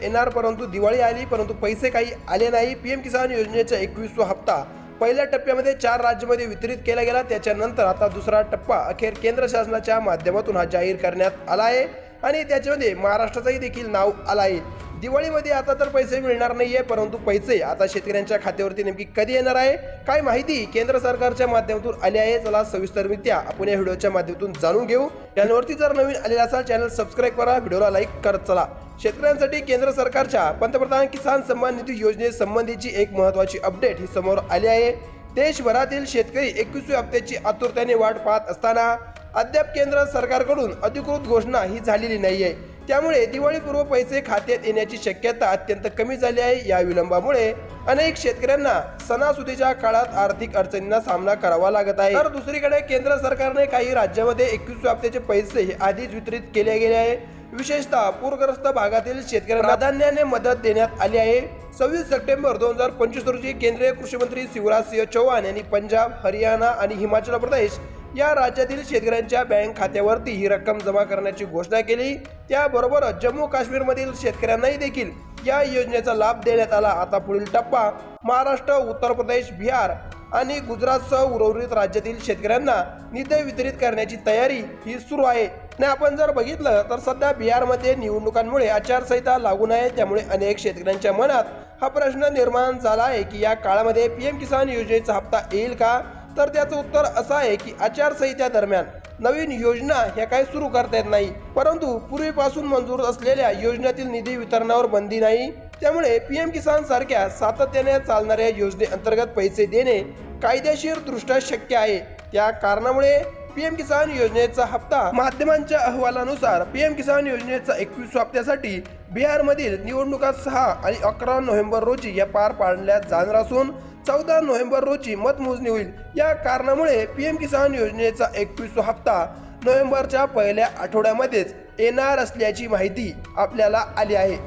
येणार, परंतु दिवाळी आली परंतु पैसे काही आले नाही। पीएम किसान योजनेचा 21वा हप्ता पहिल्या टप्प्यामध्ये 4 राज्यांमध्ये वितरित केला गेला। त्याच्यानंतर आता दुसरा टप्पा अखेर केंद्र शासनाच्या माध्यमातून हा जाहीर करण्यात आला आहे आणि त्याच्यामध्ये महाराष्ट्राचंही देखील नाव आलं आहे। दिवाळीमध्ये आता तर पैसे मिळणार नाहीये, परंतु पैसे आता शेतकऱ्यांच्या खात्यावरती नेमकी कधी येणार आहे, काय माहिती केंद्र सरकारच्या माध्यमातून आली आहे, चला सविस्तररित्या आपण या व्हिडिओच्या माध्यमातून जाणून घेऊ। चॅनलवरती जर नवीन आलेला असाल चॅनल सबस्क्राईब करा, व्हिडिओला लाईक करत चला। शेतकऱ्यांसाठी केंद्र सरकारच्या पंतप्रधान किसान सन्मान निधी योजनेसंबंधीची एक महत्त्वाची अपडेट ही समोर आली आहे। देशभरातील शेतकरी 21व्या हप्त्याची आतुरतेने वाट पाहत असताना अद्याप केंद्र सरकारकडून अधिकृत घोषणा ही झालेली नाहीये। त्यामुळे दिवाळीपूर्व पैसे खात्यात येण्याची शक्यता अत्यंत कमी झाली आहे। या विलंबामुळे अनेक शेतकऱ्यांना सणासुदीच्या काळात आर्थिक अडचणींना सामना करावा लागत आहे। तर दुसरीकडे केंद्र सरकारने काही राज्यांमध्ये 21व्या हप्त्याचे पैसे हे आधीच वितरित केले गेले आहे। विशेषतः पूरग्रस्त भागातील शेतकऱ्यांना प्राधान्याने मदत देण्यात आली आहे। 26 सप्टेंबर 2025 रोजी केंद्रीय कृषी मंत्री शिवराज सिंह चौहान यांनी पंजाब, हरियाणा आणि हिमाचल प्रदेश या राज्यातील शेतकऱ्यांच्या बँक खात्यावरती ही रक्कम जमा करण्याची घोषणा केली। त्याबरोबरच जम्मू काश्मीरमधील शेतकऱ्यांनाही देखील या योजनेचा लाभ देण्यात आला। आता पुढील टप्पा महाराष्ट्र, उत्तर प्रदेश, बिहार आणि गुजरातसह उर्वरित राज्यातील शेतकऱ्यांना निधी वितरित करण्याची तयारी ही सुरू आहे। आणि आपण जर बघितलं तर सध्या बिहारमध्ये निवडणुकांमुळे आचारसंहिता लागून आहे, त्यामुळे अनेक शेतकऱ्यांच्या मनात हा प्रश्न निर्माण झाला आहे की या काळामध्ये पीएम किसान योजनेचा हप्ता येईल का? तर त्याचं उत्तर असं आहे की आचारसंहिता दरम्यान नवीन योजना ह्या काही सुरू करता येत नाही, परंतु पूर्वीपासून मंजूर असलेल्या योजनेतील निधी वितरणावर बंदी नाही। त्यामुळे पीएम किसान सारख्या सातत्याने चालणाऱ्या योजनेअंतर्गत पैसे देणे कायदेशीर दृष्ट्या शक्य आहे। त्या कारणामुळे पीएम किसान योजनेचा हप्ता माध्यमांच्या अहवालानुसार पीएम किसान योजनेचा 21व्या हप्त्यासाठी बिहारमधील निवडणुका 6 आणि 11 नोव्हेंबर रोजी या पार पाडल्या जाणार असून 14 नोव्हेंबर रोजी मतमोजणी होईल। या कारणामुळे पीएम किसान योजनेचा 21वा हप्ता नोव्हेंबरच्या पहिल्या आठवड्यामध्येच येणार असल्याची माहिती आपल्याला आली आहे।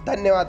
धन्यवाद।